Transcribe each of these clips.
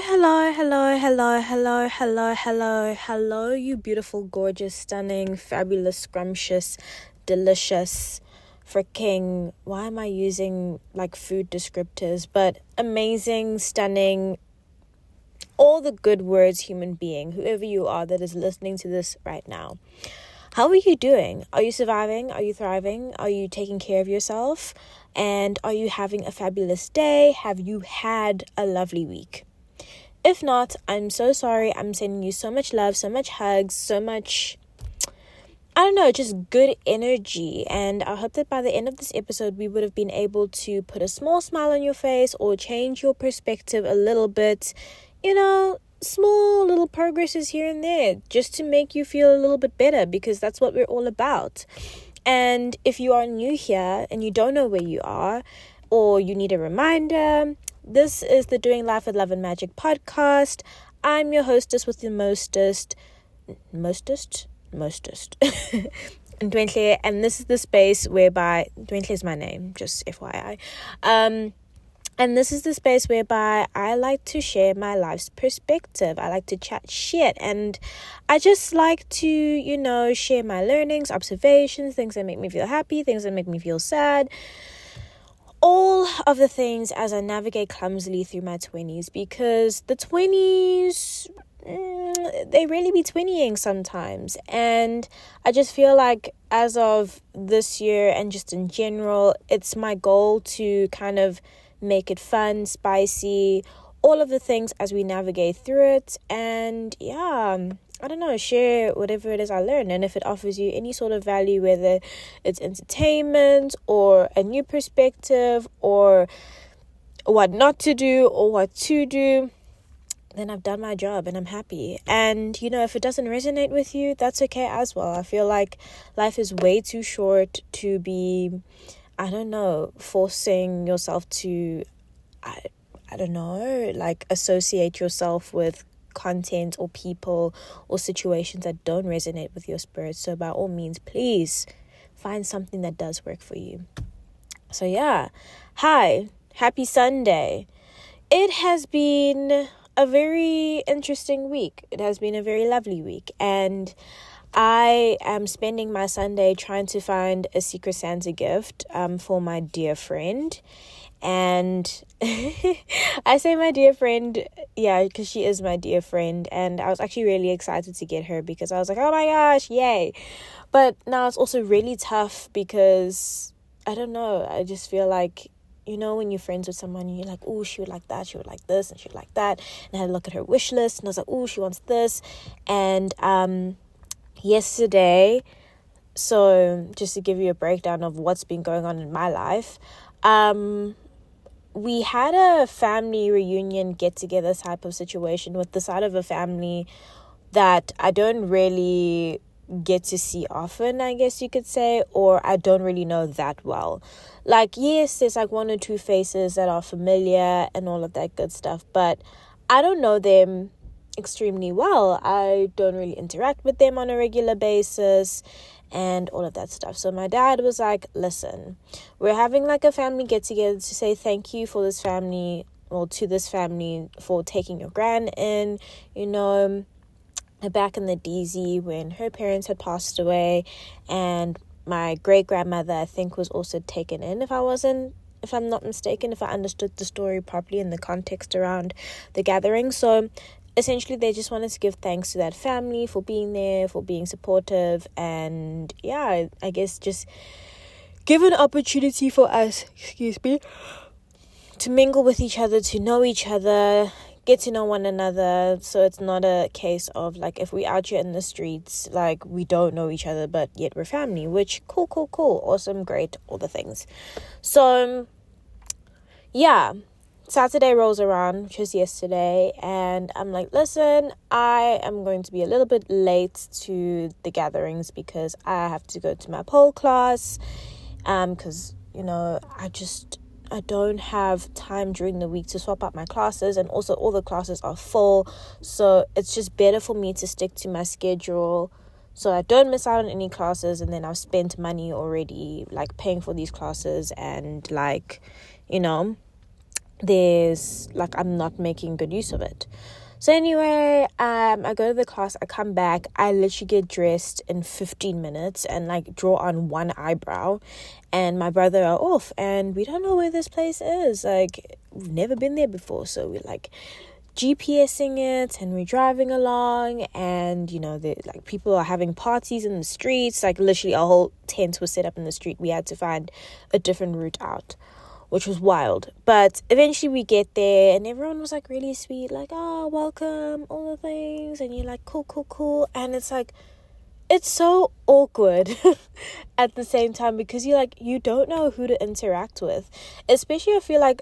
Hello, you beautiful, gorgeous, stunning, fabulous, scrumptious, delicious, freaking, why am I using like food descriptors, but amazing, stunning, all the good words human being, whoever you are that is listening to this right now. How are you doing? Are you surviving? Are you thriving? Are you taking care of yourself? And are you having a fabulous day? Have you had a lovely week? If not, I'm so sorry. I'm sending you so much love, so much hugs, so much, just good energy. And I hope that by the end of this episode, we would have been able to put a small smile on your face or change your perspective a little bit. Small little progresses here and there just to make you feel a little bit better, because that's what we're all about. And if you are new here and you don't know where you are, or you need a reminder, this is the Doing Life with Love and Magic podcast. I'm your hostess with the mostest, Dwentle, and this is the space whereby, Dwentle is my name, just FYI. And this is the space whereby I like to share my life's perspective. I like to chat shit, and I just like to, share my learnings, observations, things that make me feel happy, things that make me feel sad. All of the things as I navigate clumsily through my 20s, because the 20s, they really be 20ing sometimes. And I just feel like as of this year and just in general, it's my goal to kind of make it fun, spicy, all of the things as we navigate through it. And share whatever it is I learn. And if it offers you any sort of value, whether it's entertainment or a new perspective or what not to do or what to do, then I've done my job and I'm happy. And, if it doesn't resonate with you, that's okay as well. I feel like life is way too short to be, forcing yourself to, associate yourself with content or people or situations that don't resonate with your spirit. So by all means, please find something that does work for you. So hi, happy Sunday. It has been a very interesting week. It has been a very lovely week, and I am spending my Sunday trying to find a Secret Santa gift for my dear friend. And I say my dear friend, because she is my dear friend. And I was actually really excited to get her, because I was like, oh my gosh, yay. But now it's also really tough because, I just feel like, when you're friends with someone, you're like, oh, she would like that, she would like this, and she would like that. And I had to look at her wish list, and I was like, oh, she wants this. And yesterday, so just to give you a breakdown of what's been going on in my life, we had a family reunion get-together type of situation with the side of a family that I don't really get to see often, I guess you could say, or I don't really know that well. Like, yes, there's like one or two faces that are familiar and all of that good stuff, but I don't know them extremely well. I don't really interact with them on a regular basis and all of that stuff. So my dad was like, listen, we're having like a family get together to say thank you for this family, or to this family for taking your gran in, back in the DZ when her parents had passed away, and my great grandmother, I think, was also taken in, if I'm not mistaken, if I understood the story properly in the context around the gathering. So essentially, they just wanted to give thanks to that family for being there, for being supportive, and I guess just give an opportunity for us, to mingle with each other, to know each other, get to know one another. So it's not a case of like, if we out here in the streets, like we don't know each other, but yet we're family, which cool, awesome, great, all the things. So Saturday rolls around, which is yesterday, and I'm like, listen, I am going to be a little bit late to the gatherings because I have to go to my pole class, because, I don't have time during the week to swap out my classes, and also all the classes are full, so it's just better for me to stick to my schedule so I don't miss out on any classes, and then I've spent money already, like, paying for these classes, and, like, I'm not making good use of it. So anyway, I go to the class, I come back, I literally get dressed in 15 minutes and like draw on one eyebrow, and my brother are off, and we don't know where this place is. Like, we've never been there before, so we're like GPSing it, and we're driving along, and like people are having parties in the streets. Like, literally a whole tent was set up in the street. We had to find a different route out, which was wild. But eventually we get there, and everyone was like really sweet, like, oh, welcome, all the things, and you're like, cool, and it's like, it's so awkward at the same time, because you don't know who to interact with. Especially, I feel like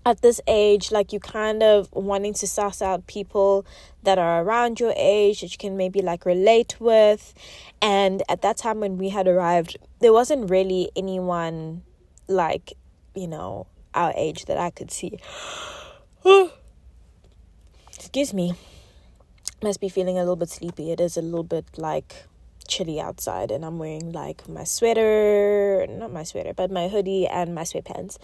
at this age, like, you kind of wanting to suss out people that are around your age that you can maybe like relate with. And at that time when we had arrived, there wasn't really anyone like, our age that I could see. Excuse me. Must be feeling a little bit sleepy. It is a little bit like chilly outside, and I'm wearing like my sweater, not my sweater, but my hoodie and my sweatpants.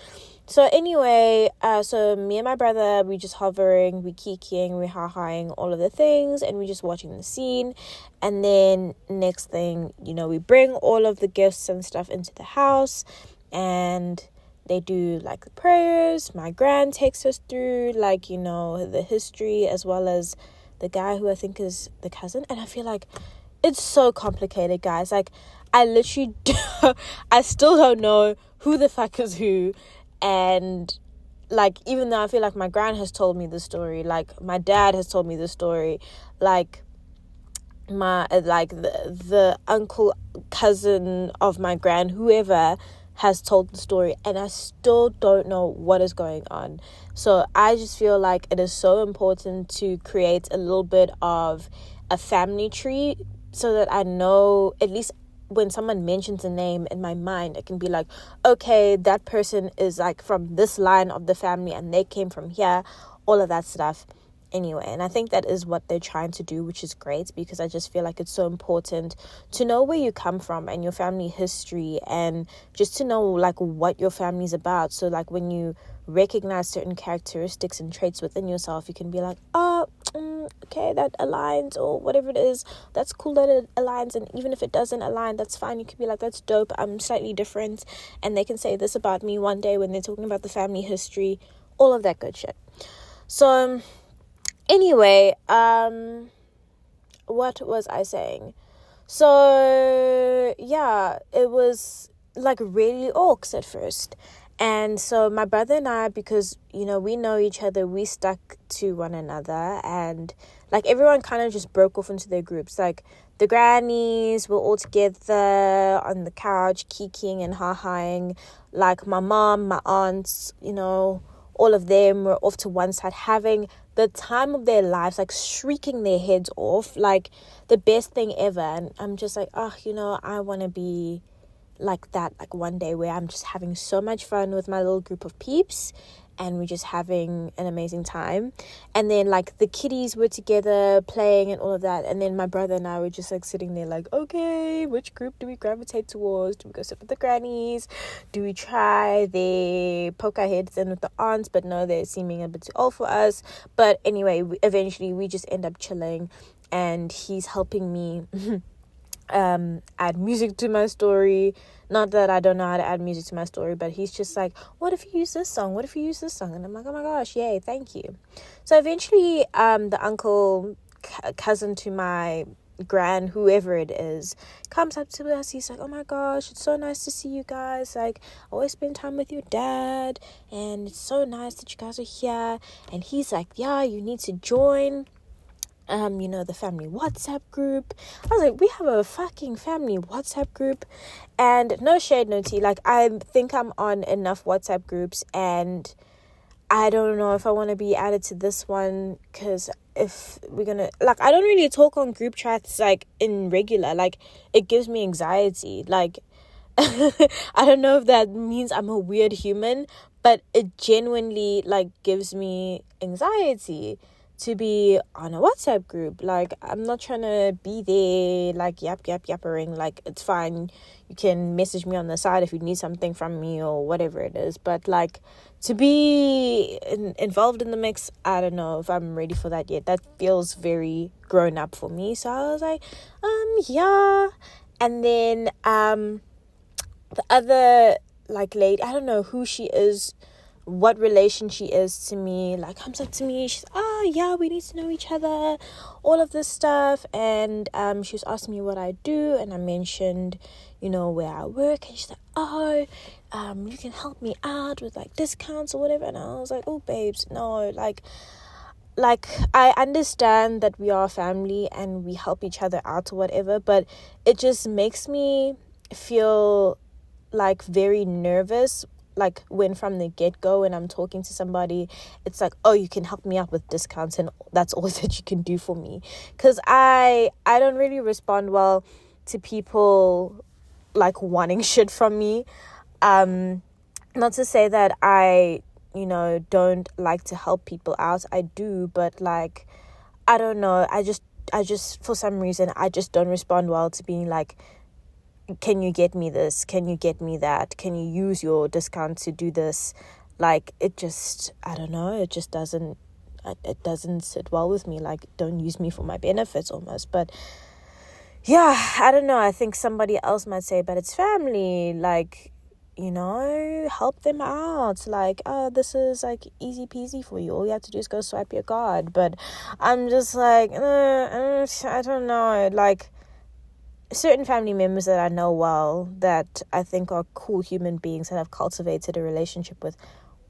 So anyway, so me and my brother, we just hovering, we kikiing, we ha-haing, all of the things, and we just watching the scene. And then next thing, we bring all of the gifts and stuff into the house, and they do like the prayers. My gran takes us through like, the history, as well as the guy who I think is the cousin. And I feel like it's so complicated, guys. Like, I literally I still don't know who the fuck is who. And like, even though I feel like my gran has told me the story, like my dad has told me the story, like my the uncle, cousin of my gran, whoever has told the story, and I still don't know what is going on. So I just feel like it is so important to create a little bit of a family tree, so that I know, at least when someone mentions a name in my mind, I can be like, okay, that person is like from this line of the family, and they came from here, all of that stuff. Anyway, and I think that is what they're trying to do, which is great, because I just feel like it's so important to know where you come from and your family history, and just to know like what your family's about. So like, when you recognize certain characteristics and traits within yourself, you can be like, oh, okay, that aligns, or whatever it is, that's cool that it aligns. And even if it doesn't align, that's fine. You could be like, that's dope, I'm slightly different, and they can say this about me one day when they're talking about the family history, all of that good shit. So anyway, what was I saying? So yeah, it was like really orcs at first. And so my brother and I, because, we know each other, we stuck to one another, and like everyone kind of just broke off into their groups. Like the grannies were all together on the couch, kikiing and ha-haing. Like my mom, my aunts, all of them were off to one side, having the time of their lives, like shrieking their heads off, like the best thing ever. And I'm just like, I want to be like that, like one day, where I'm just having so much fun with my little group of peeps, and we're just having an amazing time. And then like the kiddies were together playing and all of that, and then my brother and I were just like sitting there like, okay, which group do we gravitate towards? Do we go sit with the grannies? Do we try? They poke our heads in with the aunts, but no, they're seeming a bit too old for us. But anyway, eventually we just end up chilling, and he's helping me add music to my story. Not that I don't know how to add music to my story, but he's just like, what if you use this song? What if you use this song? And I'm like, oh my gosh, yay, thank you. So eventually, the uncle, cousin to my gran, whoever it is, comes up to us. He's like, oh my gosh, it's so nice to see you guys. Like, I always spend time with your dad, and it's so nice that you guys are here. And he's like, yeah, you need to join the family WhatsApp group. I was like, we have a fucking family WhatsApp group. And no shade, no tea, like, I think I'm on enough WhatsApp groups, and I don't know if I want to be added to this one, because if we're gonna, like, I don't really talk on group chats like in regular, like, it gives me anxiety. Like, I don't know if that means I'm a weird human, but it genuinely like gives me anxiety to be on a WhatsApp group. Like, I'm not trying to be there, like, yappering. Like, it's fine. You can message me on the side if you need something from me or whatever it is. But, like, to be involved in the mix, I don't know if I'm ready for that yet. That feels very grown up for me. So I was like, yeah. And then, the other, like, lady, I don't know who she is, what relation she is to me, like, comes up to me. She's, yeah, we need to know each other, all of this stuff. And she was asking me what I do, and I mentioned, where I work. And she's like, you can help me out with, like, discounts or whatever. And I was like, oh, babes, no, like I understand that we are a family and we help each other out or whatever, but it just makes me feel like very nervous, like when from the get-go, when I'm talking to somebody, it's like, oh, you can help me out with discounts and that's all that you can do for me. Because I don't really respond well to people like wanting shit from me. Not to say that I don't like to help people out. I do, but like, I don't know, I just for some reason I just don't respond well to being like, can you get me this? Can you get me that? Can you use your discount to do this? Like, it just, I don't know, it just doesn't sit well with me. Like, don't use me for my benefits almost. But yeah, I don't know, I think somebody else might say, but it's family, like, help them out. Like, this is like easy peasy for you. All you have to do is go swipe your card. But I'm just like, I don't know, like, certain family members that I know well, that I think are cool human beings and have cultivated a relationship with,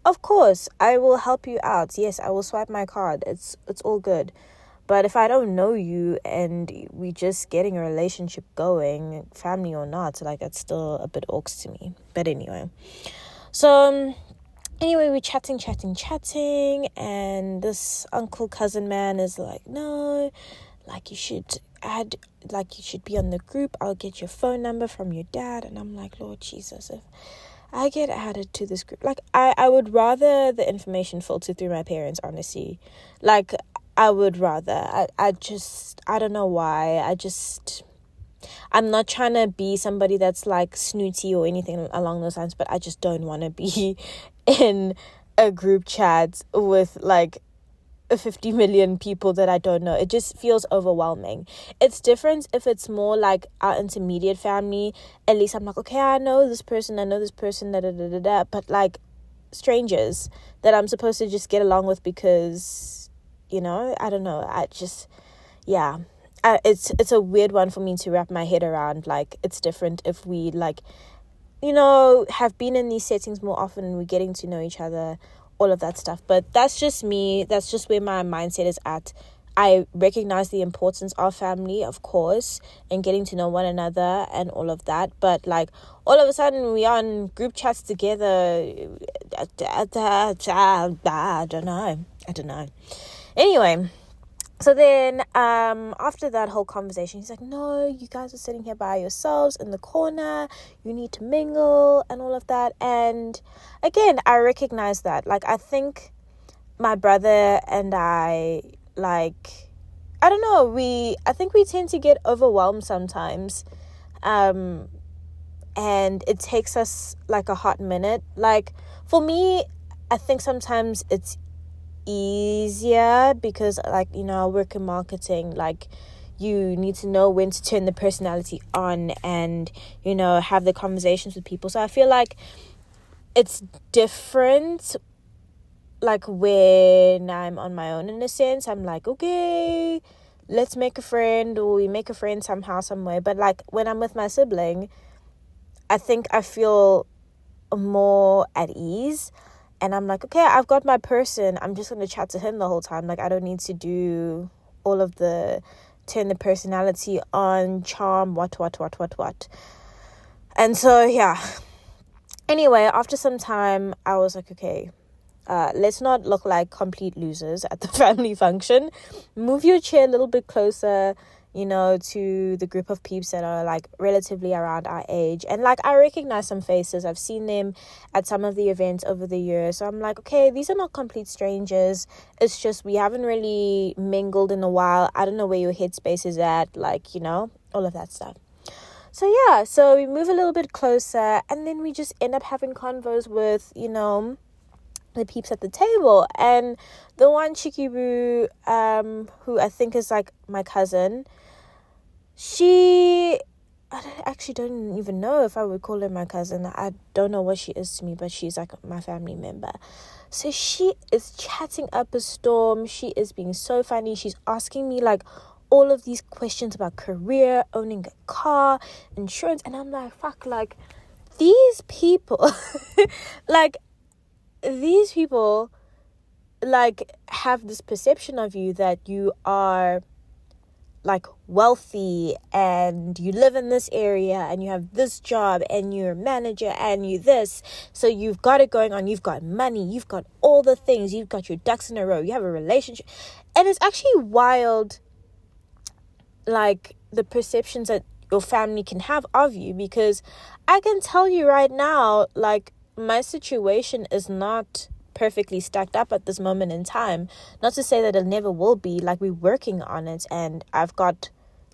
of course, I will help you out. Yes, I will swipe my card. It's all good. But if I don't know you and we just getting a relationship going, family or not, like, that's still a bit orcs to me. But anyway. So, we're chatting, and this uncle cousin man is like, no, like, you should be on the group. I'll get your phone number from your dad. And I'm like, Lord Jesus, if I get added to this group, like, I would rather the information filter through my parents, honestly. Like, I would rather. I don't know why. I'm not trying to be somebody that's like snooty or anything along those lines, but I just don't want to be in a group chat with like 50 million people that I don't know. It just feels overwhelming. It's different if it's more like our intermediate family. At least I'm like, okay, I know this person, da. But like strangers that I'm supposed to just get along with because, I don't know. It's a weird one for me to wrap my head around. Like, it's different if we like, have been in these settings more often and we're getting to know each other, all of that stuff. But that's just me. That's just where my mindset is at. I recognize the importance of family, of course, and getting to know one another and all of that. But like, all of a sudden we are on group chats together. I don't know. Anyway, so then after that whole conversation, he's like, no, you guys are sitting here by yourselves in the corner. You need to mingle and all of that. And again, I recognize that. Like, I think my brother and I, like, I don't know, I think we tend to get overwhelmed sometimes. And it takes us like a hot minute. Like, for me, I think sometimes it's easier because, like, I work in marketing. Like, you need to know when to turn the personality on and have the conversations with people. So I feel like it's different, like, when I'm on my own. In a sense, I'm like, okay, let's make a friend, or we make a friend somehow, some way. But like, when I'm with my sibling, I think I feel more at ease. And I'm like, okay, I've got my person. I'm just going to chat to him the whole time. Like, I don't need to do all of the turn the personality on, charm, what. And so, yeah. Anyway, after some time, I was like, okay, let's not look like complete losers at the family function. Move your chair a little bit closer. to the group of peeps that are like relatively around our age. And like I recognize some faces. I've seen them at some of the events over the years. So I'm like, okay, these are not complete strangers. It's just we haven't really mingled in a while. I don't know where your headspace is at, like, all of that stuff. So yeah, so we move a little bit closer, and then we just end up having convos with, the peeps at the table. And the one Chikibu, who I think is like my cousin, I don't even know if I would call her my cousin. I don't know what she is to me, but she's like my family member. So she is chatting up a storm. She is being so funny. She's asking me like all of these questions about career, owning a car, insurance. And I'm like, fuck, like these people, like have this perception of you that you are like wealthy and you live in this area and you have this job and you're a manager and you this, so you've got it going on, you've got money, you've got all the things, you've got your ducks in a row, you have a relationship. And it's actually wild, like the perceptions that your family can have of you, because I can tell you right now, like my situation is not perfectly stacked up at this moment in time. Not to say that it never will be. Like, we're working on it, and I've got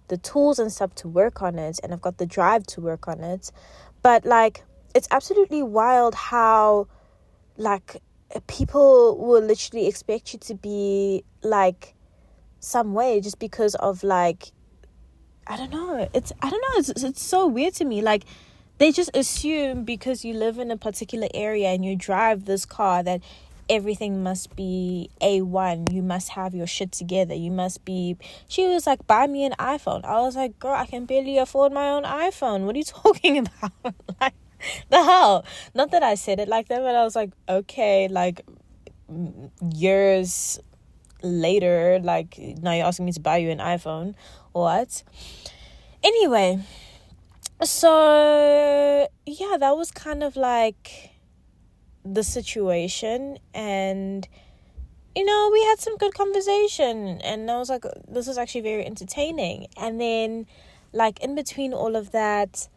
the tools and stuff to work on it, and I've got the drive to work on it. But like, it's absolutely wild how like people will literally expect you to be like some way just because of like, I don't know, it's so weird to me. Like, they just assume because you live in a particular area and you drive this car that everything must be A1. You must have your shit together. You must be... She was like, buy me an iPhone. I was like, girl, I can barely afford my own iPhone. What are you talking about? Like, the hell? Not that I said it like that, but I was like, okay, like, years later, like, now you're asking me to buy you an iPhone. What? Anyway... So, yeah, that was kind of like the situation. And, we had some good conversation. And I was like, this is actually very entertaining. And then, like, in between all of that,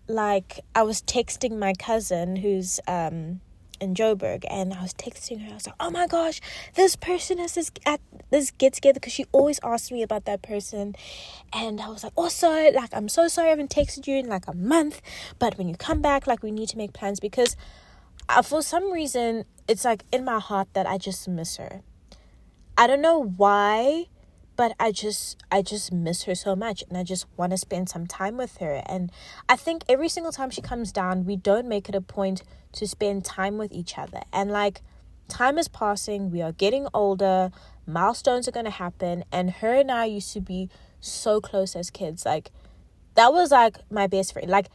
like, I was texting my cousin who's in Joburg, and I was texting her. I was like, oh my gosh, this person is at this get together, because she always asks me about that person. And I was like, also, like, I'm so sorry I haven't texted you in like a month, but when you come back, like, we need to make plans, because for some reason it's like in my heart that I just miss her. I don't know why, but I just miss her so much, and I just want to spend some time with her. And I think every single time she comes down, we don't make it a point to spend time with each other. And like, time is passing, we are getting older, milestones are going to happen, and her and I used to be so close as kids. Like, that was like my best friend. Like,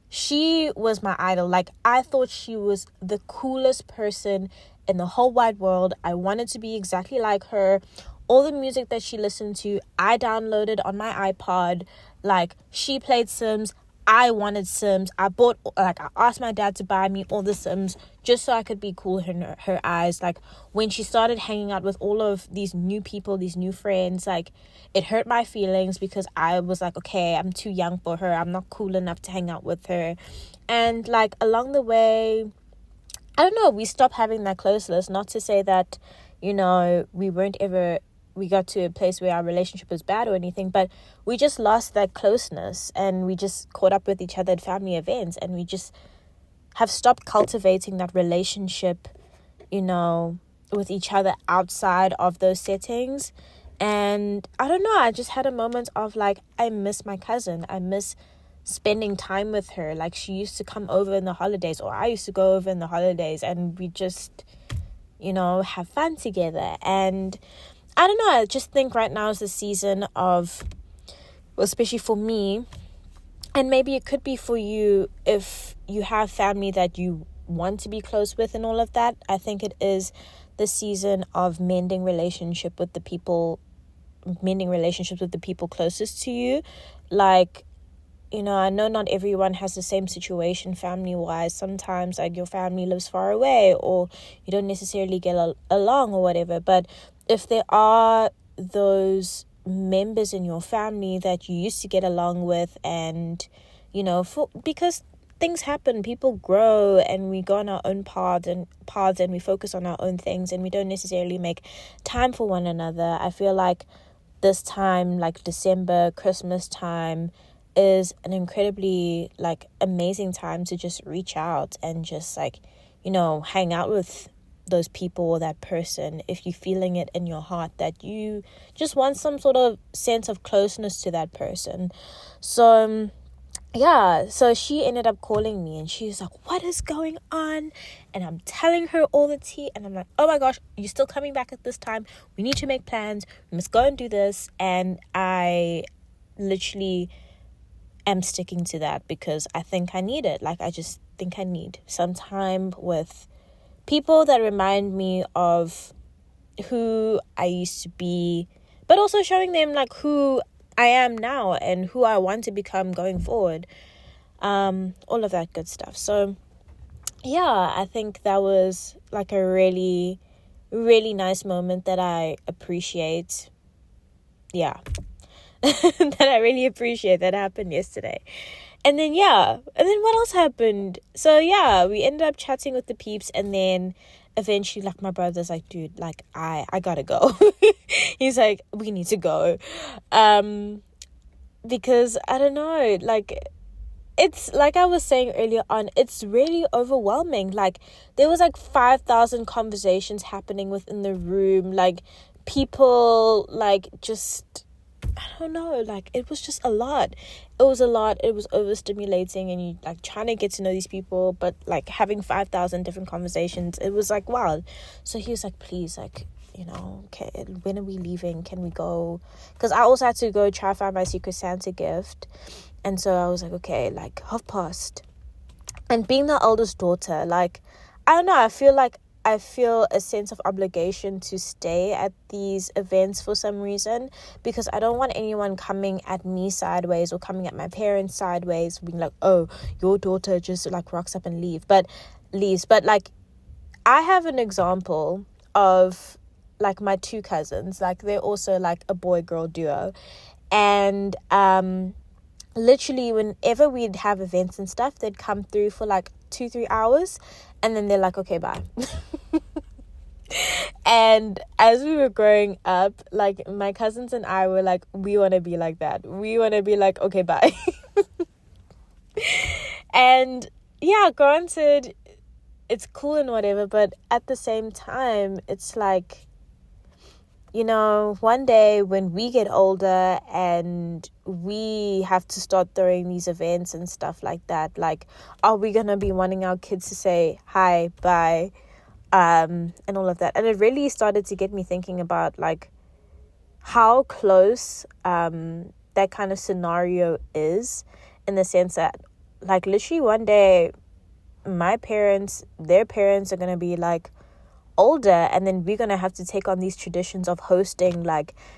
she was my idol. Like, I thought she was the coolest person in the whole wide world. I wanted to be exactly like her. All the music that she listened to, I downloaded on my iPod. Like, she played Sims, I wanted Sims. I asked my dad to buy me all the Sims just so I could be cool in her eyes. Like, when she started hanging out with all of these new people, these new friends, like, it hurt my feelings, because I was like, okay, I'm too young for her. I'm not cool enough to hang out with her. And like, along the way, I don't know, we stopped having that closeness. Not to say that, we got to a place where our relationship was bad or anything, but we just lost that closeness, and we just caught up with each other at family events, and we just have stopped cultivating that relationship, with each other outside of those settings. And I don't know, I just had a moment of like, I miss my cousin. I miss spending time with her. Like, she used to come over in the holidays, or I used to go over in the holidays, and we just, have fun together. And I don't know, I just think right now is the season of, well, especially for me, and maybe it could be for you if you have family that you want to be close with and all of that. I think it is the season of mending relationships with the people closest to you. Like, I know not everyone has the same situation family-wise. Sometimes, like, your family lives far away, or you don't necessarily get along or whatever. But if there are those members in your family that you used to get along with, and because things happen, people grow, and we go on our own paths and we focus on our own things, and we don't necessarily make time for one another. I feel like this time, like December, Christmas time, is an incredibly amazing time to just reach out and just hang out with those people or that person if you're feeling it in your heart that you just want some sort of sense of closeness to that person. So so she ended up calling me, and she was like, what is going on? And I'm telling her all the tea, and I'm like, oh my gosh, you're still coming back at this time? We need to make plans. We must go and do this. And I literally am sticking to that because I think I need it. I just think I need some time with people that remind me of who I used to be, but also showing them who I am now and who I want to become going forward. All of that good stuff. So I think that was a really, really nice moment that I appreciate. That I really appreciate that happened yesterday. And then what else happened? So we ended up chatting with the peeps, and then eventually my brother's like, dude, I gotta go. He's like, we need to go. Because I don't know, it's like I was saying earlier on, it's really overwhelming. There was 5,000 conversations happening within the room, people just, I don't know, it was just a lot. It was overstimulating, and you trying to get to know these people, but having 5,000 different conversations, it was wild. So he was like, please, okay, when are we leaving? Can we go? Because I also had to go try find my Secret Santa gift. And so I was like, okay, 1:30. And being the eldest daughter, I don't know, I feel a sense of obligation to stay at these events for some reason, because I don't want anyone coming at me sideways or coming at my parents sideways, being like, oh, your daughter just rocks up and leaves. But I have an example of my two cousins. They're also a boy-girl duo, and literally whenever we'd have events and stuff, they'd come through for 2-3 hours, and then they're like, okay, bye. And as we were growing up, my cousins and I were we want to be like that. We want to be okay, bye. And granted, it's cool and whatever, but at the same time, it's one day when we get older and we have to start throwing these events and stuff like that, are we gonna be wanting our kids to say hi, bye, and all of that? And it really started to get me thinking about how close that kind of scenario is, in the sense that literally one day their parents are gonna be older, and then we're gonna have to take on these traditions of hosting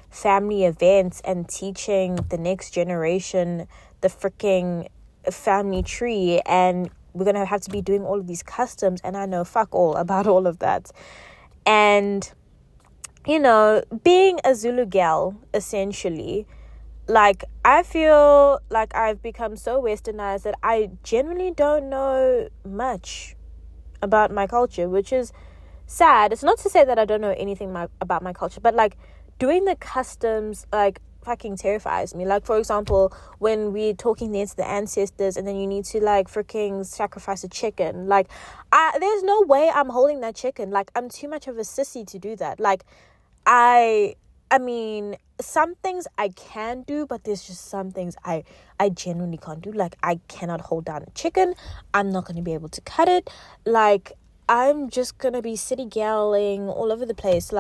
family events and teaching the next generation the freaking family tree, and we're gonna have to be doing all of these customs, and I know fuck all about all of that. And being a Zulu gal, essentially, I feel I've become so westernized that I genuinely don't know much about my culture, which is sad. It's not to say that I don't know anything about my culture, but doing the customs fucking terrifies me. For example, when we're talking there to the ancestors, and then you need to freaking sacrifice a chicken, there's no way I'm holding that chicken. I'm too much of a sissy to do that. I mean, some things I can do, but there's just some things I genuinely can't do. I cannot hold down a chicken. I'm not going to be able to cut it. I'm just gonna be city galling all over the place.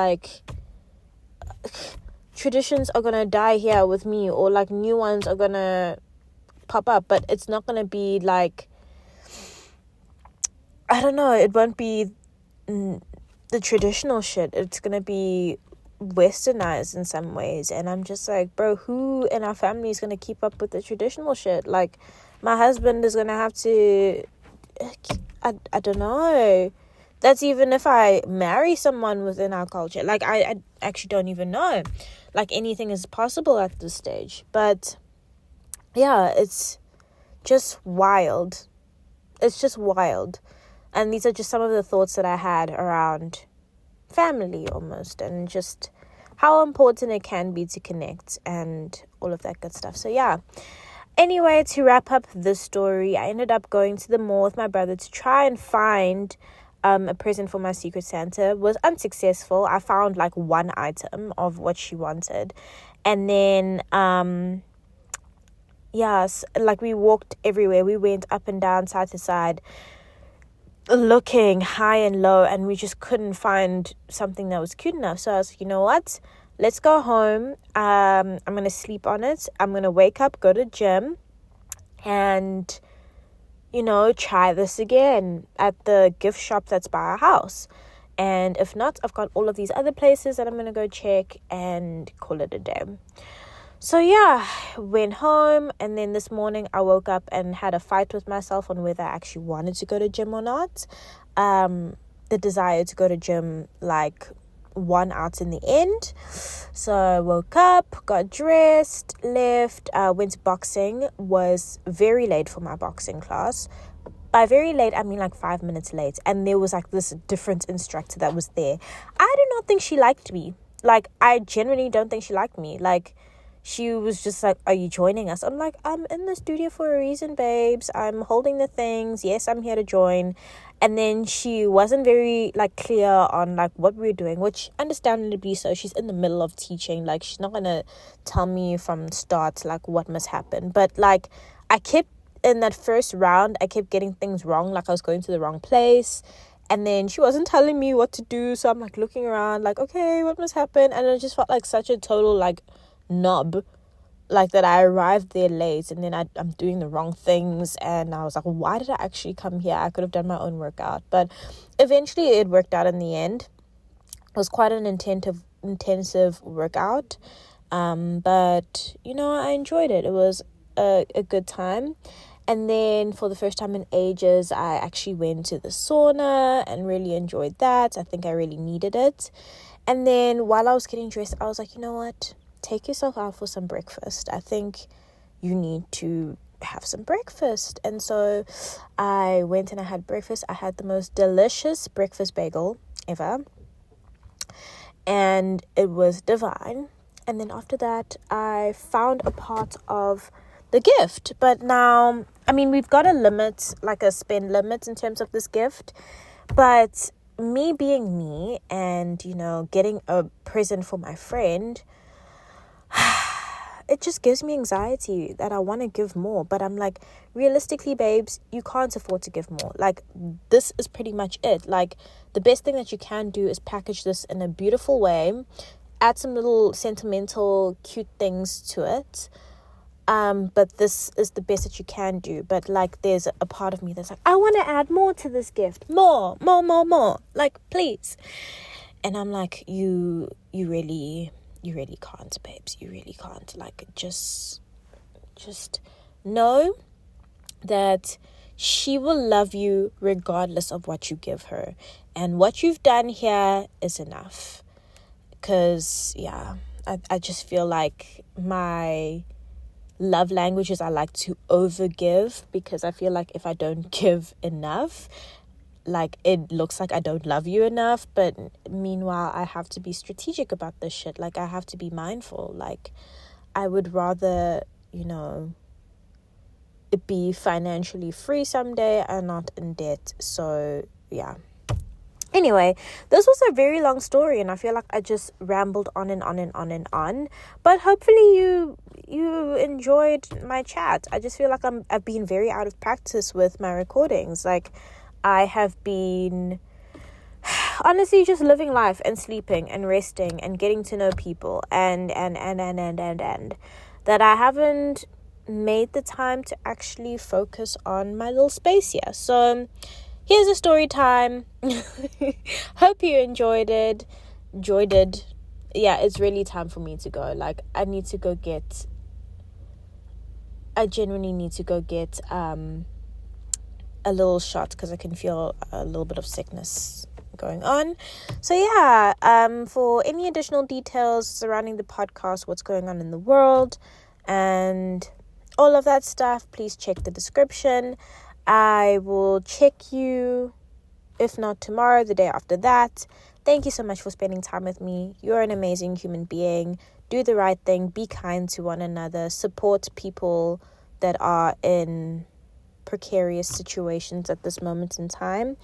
Traditions are gonna die here with me, or new ones are gonna pop up, but it's not gonna be I don't know, it won't be the traditional shit. It's gonna be westernized in some ways, and I'm just bro, who in our family is gonna keep up with the traditional shit? My husband is gonna have to, I don't know. That's even if I marry someone within our culture. I actually don't even know. like anything is possible at this stage. But yeah, it's just wild. It's just wild. And these are just some of the thoughts that I had around family almost, and just how important it can be to connect and all of that good stuff. So yeah. Anyway, to wrap up this story, I ended up going to the mall with my brother to try and find a present for my Secret Santa. Was unsuccessful. I found like one item of what she wanted. And then, like we walked everywhere. We went up and down, side to side, looking high and low, and we just couldn't find something that was cute enough. So I was like, you know what? Let's go home. I'm going to sleep on it. I'm going to wake up, go to the gym, and, try this again at the gift shop that's by our house. And if not, I've got all of these other places that I'm going to go check and call it a day. So yeah, went home, and then this morning I woke up and had a fight with myself on whether I actually wanted to go to gym or not. The desire to go to gym won out in the end. So I woke up, got dressed, left, went to boxing, was very late for my boxing class. By very late, I mean 5 minutes late. And there was this different instructor that was there. I do not think she liked me. I genuinely don't think she liked me. She was just like, are you joining us? I'm like, I'm in the studio for a reason, babes. I'm holding the things. Yes, I'm here to join. And then she wasn't very clear on what we were doing, which understandably so. She's in the middle of teaching. She's not gonna tell me from start what must happen. But I kept in that first round, I kept getting things wrong. I was going to the wrong place. And then she wasn't telling me what to do. So I'm looking around okay, what must happen? And it just felt like such a total knob, that I arrived there late, and then I'm doing the wrong things, and I was like, why did I actually come here? I could have done my own workout. But eventually it worked out in the end. It was quite an intensive workout, but I enjoyed it. It was a good time. And then for the first time in ages, I actually went to the sauna and really enjoyed that. I think I really needed it. And then while I was getting dressed, I was like, you know what? Take yourself out for some breakfast. I think you need to have some breakfast. And so I went and I had breakfast. I had the most delicious breakfast bagel ever, and it was divine. And then after that, I found a part of the gift. But now, we've got a limit, a spend limit in terms of this gift. But me being me and, getting a present for my friend, it just gives me anxiety that I want to give more. But I'm realistically, babes, you can't afford to give more. This is pretty much it. The best thing that you can do is package this in a beautiful way, add some little sentimental, cute things to it. But this is the best that you can do. But there's a part of me that's I want to add more to this gift. More. Please. And I'm you really can't, babes. You really can't. Just know that she will love you regardless of what you give her. And what you've done here is enough. Because, yeah, I just feel my love languages, I like to overgive, because I feel if I don't give enough, it looks like I don't love you enough. But meanwhile, I have to be strategic about this shit. I have to be mindful. I would rather, be financially free someday and not in debt. So yeah. Anyway, this was a very long story, and I feel I just rambled on and on and on and on. But hopefully you enjoyed my chat. I just feel I've been very out of practice with my recordings. I have been honestly just living life and sleeping and resting and getting to know people and that I haven't made the time to actually focus on my little space here. So here's a story time. Hope you enjoyed it. Yeah, it's really time for me to go. I genuinely need to go get a little shot, because I can feel a little bit of sickness going on. So yeah, for any additional details surrounding the podcast, what's going on in the world, and all of that stuff, please check the description. I will check you, if not tomorrow, the day after that. Thank you so much for spending time with me. You're an amazing human being. Do the right thing. Be kind to one another. Support people that are in precarious situations at this moment in time.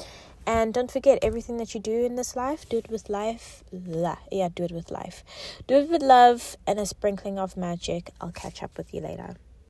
And don't forget, everything that you do in this life, do it with life. Do it with life. Do it with love and a sprinkling of magic. I'll catch up with you later.